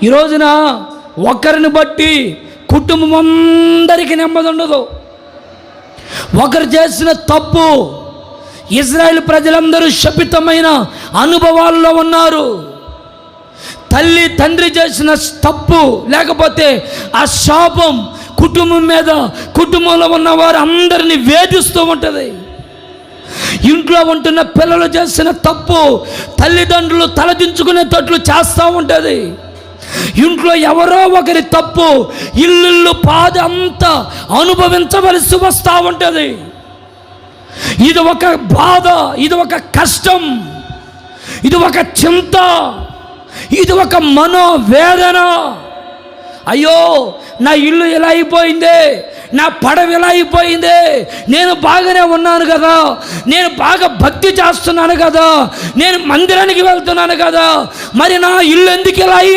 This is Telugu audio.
ఈ రోజున ఒకరిని బట్టి కుటుంబం అందరికీ నెమ్మది ఉండదు. ఒకరు చేసిన తప్పు ఇజ్రాయేల్ ప్రజలందరూ శపితమైన అనుభవాల్లో ఉన్నారు. తల్లి తండ్రి చేసిన తప్పు లేకపోతే ఆ శాపం కుటుంబం మీద, కుటుంబంలో ఉన్న వారు అందరినీ వేధిస్తూ ఉంటుంది. ఇంట్లో ఉంటున్న పిల్లలు చేసిన తప్పు తల్లిదండ్రులు తలదించుకునేటట్లు చేస్తూ ఉంటుంది. ఇంట్లో ఎవరో ఒకరి తప్పు ఇల్లు బాధ అంతా అనుభవించవలసి వస్తూ ఉంటుంది. ఇది ఒక బాధ, ఇది ఒక కష్టం, ఇది ఒక చింత, ఇది ఒక మనోవేదన. అయ్యో నా ఇల్లు ఎలా అయిపోయింది, నా పడవ ఎలా అయిపోయింది, నేను బాగానే ఉన్నాను కదా, నేను బాగా భక్తి చేస్తున్నాను కదా, నేను మందిరానికి వెళ్తున్నాను కదా, మరి నా ఇల్లు ఎందుకు ఇలా